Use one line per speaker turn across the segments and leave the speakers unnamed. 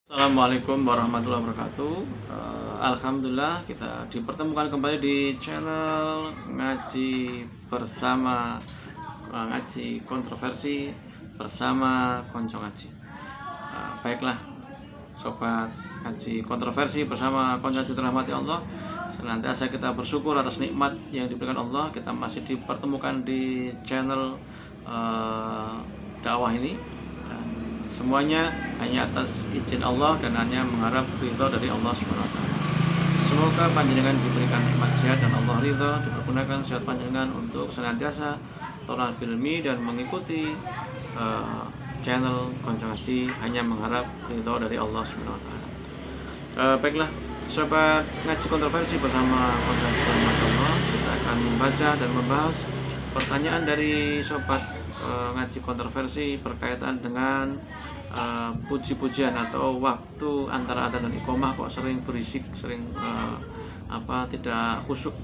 Assalamualaikum warahmatullahi wabarakatuh. Alhamdulillah kita dipertemukan kembali di channel ngaji bersama, ngaji kontroversi bersama konco ngaji. Baiklah sobat ngaji kontroversi bersama konco ngaji terhormati Allah, senantiasa kita bersyukur atas nikmat yang diberikan Allah. Kita masih dipertemukan di channel dakwah ini. Semuanya hanya atas izin Allah dan hanya mengharap ridho dari Allah SWT. Semoga panjenengan diberikan nikmat sehat dan Allah ridho, dipergunakan sehat panjenengan untuk senantiasa tolak ilmi dan mengikuti channel konco ngaji hanya mengharap ridho dari Allah SWT. Baiklah sobat ngaji kontroversi bersama konco ngaji Allah, kita akan membaca dan membahas pertanyaan dari sobat ngaji kontroversi berkaitan dengan puji-pujian atau waktu antara adzan dan iqomah kok sering berisik, sering tidak khusyuk.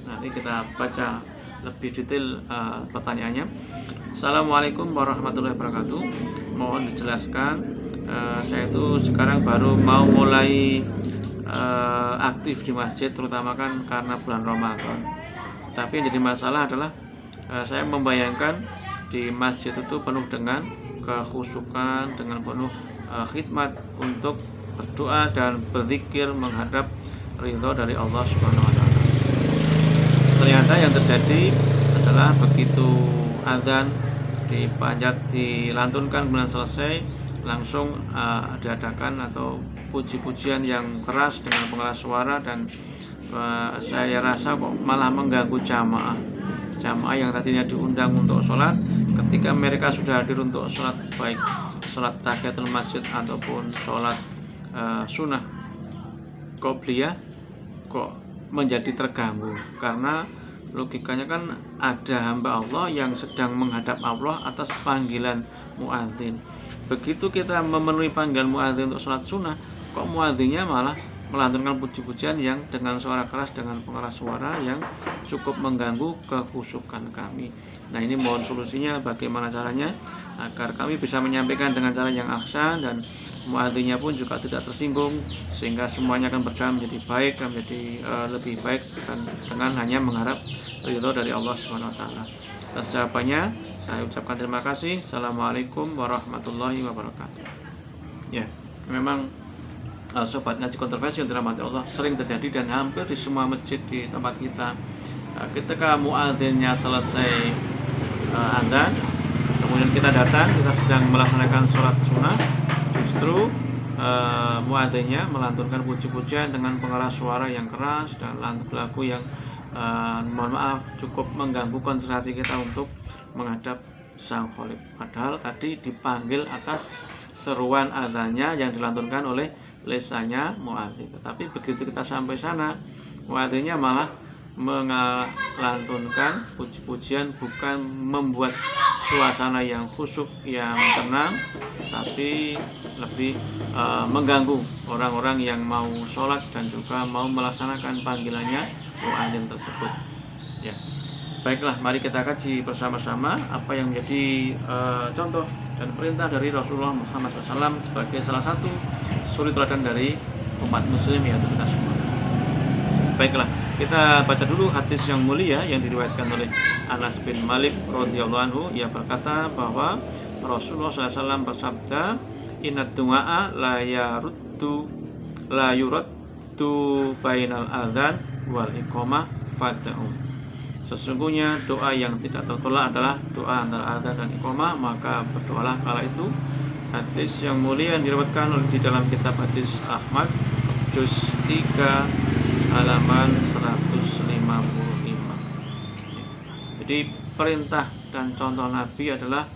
Nanti kita baca lebih detail pertanyaannya. Assalamualaikum warahmatullahi wabarakatuh. Mohon dijelaskan, saya itu sekarang baru mau mulai aktif di masjid, terutama kan karena bulan Ramadan. Tapi yang jadi masalah adalah saya membayangkan di masjid itu penuh dengan kekhusyukan, dengan penuh khidmat untuk berdoa dan berzikir menghadap ridho dari Allah Subhanahu wa taala. Ternyata yang terjadi adalah begitu azan dilantunkan kemudian selesai, langsung diadakan atau puji-pujian yang keras dengan pengeras suara, dan saya rasa kok malah mengganggu jamaah yang tadinya diundang untuk sholat. Ketika mereka sudah hadir untuk sholat, baik sholat tahiyatul masjid ataupun sholat sunnah qobliyah, kok menjadi terganggu. Karena logikanya kan ada hamba Allah yang sedang menghadap Allah atas panggilan muadzin. Begitu kita memenuhi panggilan muadzin untuk sholat sunnah, kok muadzinnya malah melantunkan puji-pujian yang dengan suara keras, dengan pengeras suara yang cukup mengganggu kekhusyukan kami. Nah, ini mohon solusinya bagaimana caranya agar kami bisa menyampaikan dengan cara yang ahsan dan muadzinnya pun juga tidak tersinggung, sehingga semuanya akan berjalan menjadi baik dan menjadi lebih baik dan dengan hanya mengharap ridho dari Allah Subhanahu wa taala. Atas jawabannya saya ucapkan terima kasih. Assalamualaikum warahmatullahi wabarakatuh. Ya, memang sobat ngaji kontroversi yang dirahmati Allah, sering terjadi dan hampir di semua masjid di tempat kita. Ketika muadzinnya selesai adzan, kemudian kita datang, kita sedang melaksanakan sholat sunnah, justru muadzinnya melantunkan puji-pujian dengan pengeras suara yang keras dan lagu-lagu yang mohon maaf cukup mengganggu konsentrasi kita untuk menghadap Sang Khalik. Padahal tadi dipanggil atas seruan adzannya yang dilantunkan oleh lisannya muadzin. Tetapi begitu kita sampai sana, muadzinnya malah melantunkan puji-pujian, bukan membuat suasana yang khusyuk, yang tenang, tapi lebih mengganggu orang-orang yang mau sholat dan juga mau melaksanakan panggilannya muadzin tersebut. Ya, baiklah, mari kita kaji bersama-sama apa yang menjadi contoh dan perintah dari Rasulullah Muhammad SAW sebagai salah satu suri teladan dari umat muslim, yaitu kita semua. Baiklah, kita baca dulu hadis yang mulia yang diriwayatkan oleh Anas bin Malik radhiyallahu anhu. Ia berkata bahwa Rasulullah SAW bersabda, "Inad du'a la yuraddu bainal adzan wal iqamah fad'u." Sesungguhnya doa yang tidak tertolak adalah doa antara adzan dan iqamah, maka berdoalah kala itu. Hadis yang mulia yang diriwayatkan di dalam kitab hadis Ahmad juz 3 halaman 155. Jadi perintah dan contoh Nabi adalah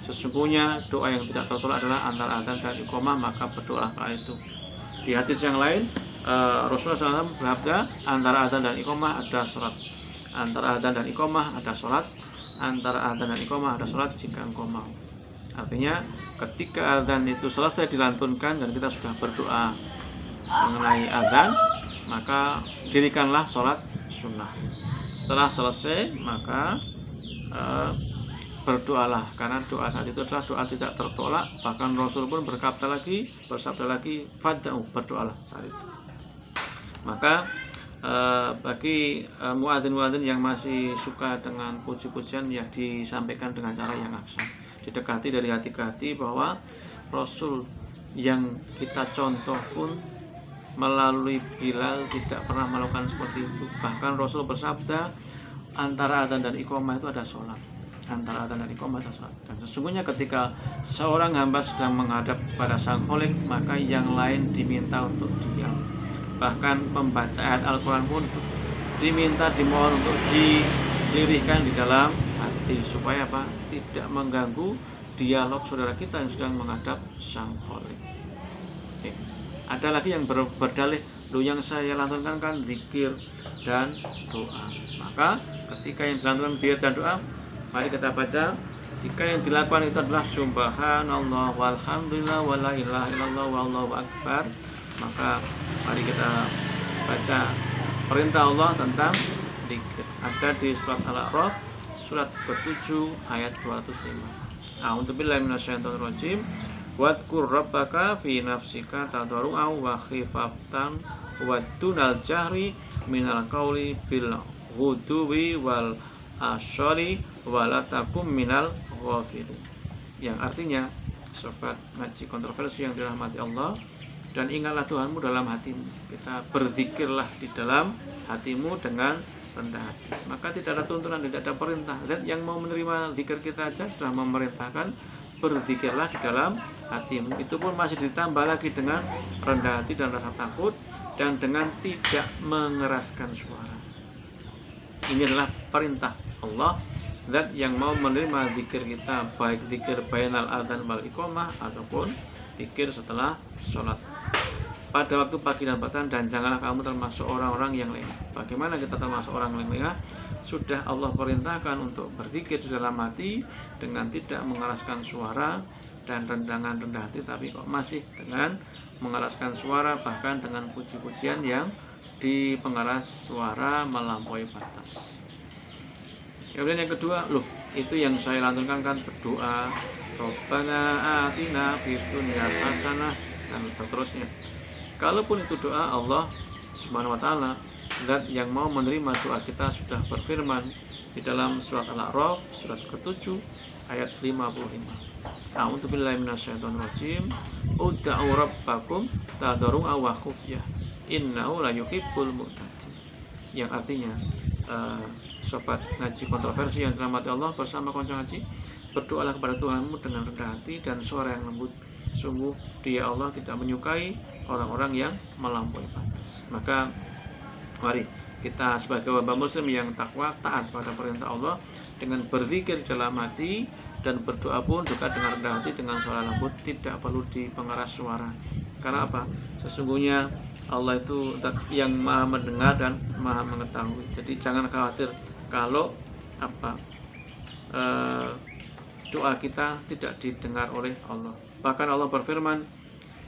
sesungguhnya doa yang tidak tertolak adalah antara adzan dan iqamah, maka berdoalah kala itu. Di hadis yang lain Rasulullah SAW bersabda, antara adzan dan iqamah ada sholat. Antara adzan dan iqamah ada sholat. Antara adzan dan iqamah ada sholat jika engkau mau. Artinya ketika adzan itu selesai dilantunkan dan kita sudah berdoa mengenai adzan, maka dirikanlah sholat sunnah. Setelah selesai, maka berdoalah, karena doa saat itu adalah doa tidak tertolak. Bahkan Rasul pun bersabda lagi, fad'u, berdoalah saat itu. Maka bagi muadzin-muadzin yang masih suka dengan puji-pujian, ya disampaikan dengan cara yang aksan, didekati dari hati ke hati, bahwa Rasul yang kita contoh pun melalui Bilal tidak pernah melakukan seperti itu. Bahkan Rasul bersabda, antara adzan dan iqamah itu ada sholat. Antara adzan dan iqamah ada sholat. Dan sesungguhnya ketika seorang hamba sedang menghadap pada Sang Khalik, maka yang lain diminta untuk diam. Bahkan membaca ayat Al-Quran pun dimohon untuk dilirihkan di dalam hati, supaya apa? Tidak mengganggu dialog saudara kita yang sedang menghadap Sang Khalik. Ada lagi yang berdalih, yang saya lantunkan kan zikir dan doa. Maka ketika yang dilantunkan zikir dan doa, mari kita baca. Jika yang dilakukan itu adalah subhanallah walhamdulillah wala ilaha illallah wallahu akbar, maka mari kita baca perintah Allah tentang zikir. Ada di surat Al-A'raf surat ke-7 ayat 205. A'udzubillahi minasyaitonirrajim. Wadkur rabbaka fi nafsika tadarru'an wa khifatan wa dunal jahri minal qawli bil ghuduwi wal asyari wa la takum minal ghafilin. Yang artinya, sobat ngaji kontroversi yang dirahmati Allah, dan ingatlah Tuhanmu dalam hatimu. Kita berzikirlah di dalam hatimu dengan rendah hati. Maka tidak ada tuntunan, tidak ada perintah. Zat yang mau menerima zikir kita aja sudah memerintahkan, berzikirlah di dalam hatimu. Itu pun masih ditambah lagi dengan rendah hati dan rasa takut, dan dengan tidak mengeraskan suara. Ini adalah perintah Allah, zat yang mau menerima zikir kita, baik zikir bainal adzan wal iqamah ataupun zikir setelah sholat pada waktu pagi dan petang. Dan janganlah kamu termasuk orang-orang yang lengah. Bagaimana kita termasuk orang yang lengah? Sudah Allah perintahkan untuk berzikir di dalam hati dengan tidak mengeraskan suara dan rendangan rendah hati, tapi kok masih dengan mengeraskan suara, bahkan dengan puji-pujian yang di pengeras suara melampaui batas. Kemudian yang kedua, itu yang saya lantunkan kan berdoa, Rabbana atina fid dunya hasanah, dan seterusnya. Kalaupun itu doa, Allah Subhanahu wa taala, zat yang mau menerima doa kita, sudah berfirman di dalam surat Al-A'raf surat ke-7 ayat 55. A'udzubillahi minasyaitonirrajim. Ud'u rabbakum tadarru'an wa khufyah innahu la yuhibbul mu'tadin. Yang artinya, sobat ngaji kontroversi yang dirahmati Allah bersama konco ngaji, berdoalah kepada Tuhanmu dengan rendah hati dan suara yang lembut. Sungguh Dia Allah tidak menyukai orang-orang yang melampaui batas. Maka mari kita sebagai hamba muslim yang takwa, taat pada perintah Allah, dengan berzikir dalam hati dan berdoa pun juga dengan rendah hati, dengan suara lembut, tidak perlu dipengeras suara. Karena apa? Sesungguhnya Allah itu yang maha mendengar dan maha mengetahui. Jadi jangan khawatir kalau doa kita tidak didengar oleh Allah. Bahkan Allah berfirman,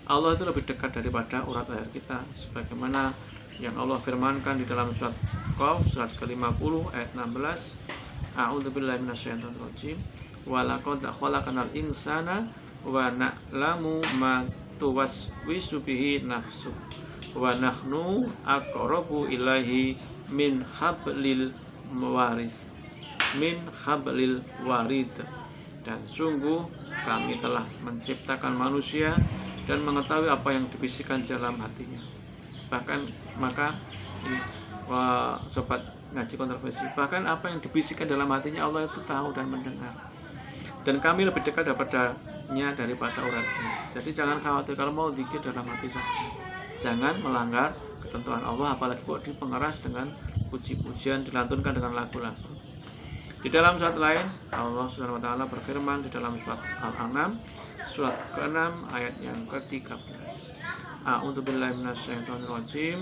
Allah itu lebih dekat daripada urat leher kita, sebagaimana yang Allah firmankan di dalam surat Qaf surat ke-50 ayat 16. A'udzubillahi minasyaitonirrajim. Wa laqad khalaqnal insana wa na'lamu ma tuwaswisu bihi nafsu wa nahnu aqrabu ilaihi min hablil warid. Dan sungguh kami telah menciptakan manusia dan mengetahui apa yang dibisikkan dalam hatinya. Bahkan maka sobat ngaji kontroversi, bahkan apa yang dibisikkan dalam hatinya Allah itu tahu dan mendengar. Dan kami lebih dekat daripadanya daripada uratnya. Jadi jangan khawatir kalau mau zikir dalam hati saja. Jangan melanggar ketentuan Allah, apalagi kok dipengeras dengan puji-pujian, dilantunkan dengan lagu-lagu. Di dalam surat lain, Allah Subhanahu wa taala berfirman di dalam surat Al-An'am surat ke-6 ayat yang ke-13. A'udzubillahi minasyaitonirrajim.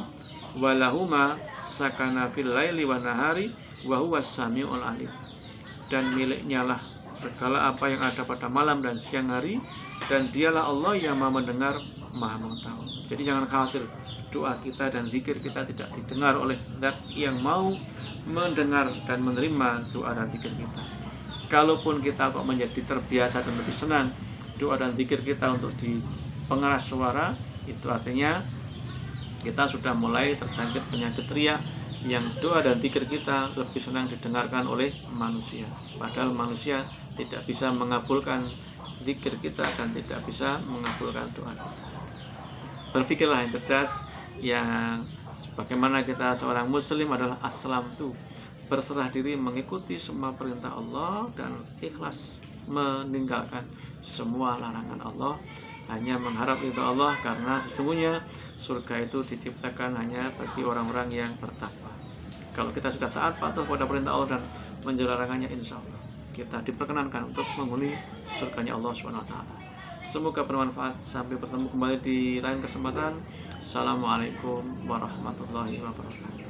Walahuma sakana fil laili wan nahari wa huwas samiul alim. Dan miliknya lah segala apa yang ada pada malam dan siang hari, dan Dialah Allah yang Maha mendengar, Maha mengetahui. Jadi jangan khawatir doa kita dan zikir kita tidak didengar oleh Zat yang mau mendengar dan menerima doa dan zikir kita. Kalaupun kita kok menjadi terbiasa dan lebih senang doa dan zikir kita untuk di pengeras suara, itu artinya kita sudah mulai terjangkit penyakit riya, yang doa dan zikir kita lebih senang didengarkan oleh manusia, padahal manusia tidak bisa mengabulkan zikir kita dan tidak bisa mengabulkan doa kita. Berpikirlah yang cerdas, yang bagaimana kita seorang muslim adalah aslam tuh, berserah diri mengikuti semua perintah Allah dan ikhlas meninggalkan semua larangan Allah, hanya mengharap ridha Allah, karena sesungguhnya surga itu diciptakan hanya bagi orang-orang yang bertakwa. Kalau kita sudah taat patuh pada perintah Allah dan menjauhi larangannya, insya Allah kita diperkenankan untuk menghuni surganya Allah SWT. Semoga bermanfaat. Sampai bertemu kembali di lain kesempatan. Assalamualaikum warahmatullahi wabarakatuh.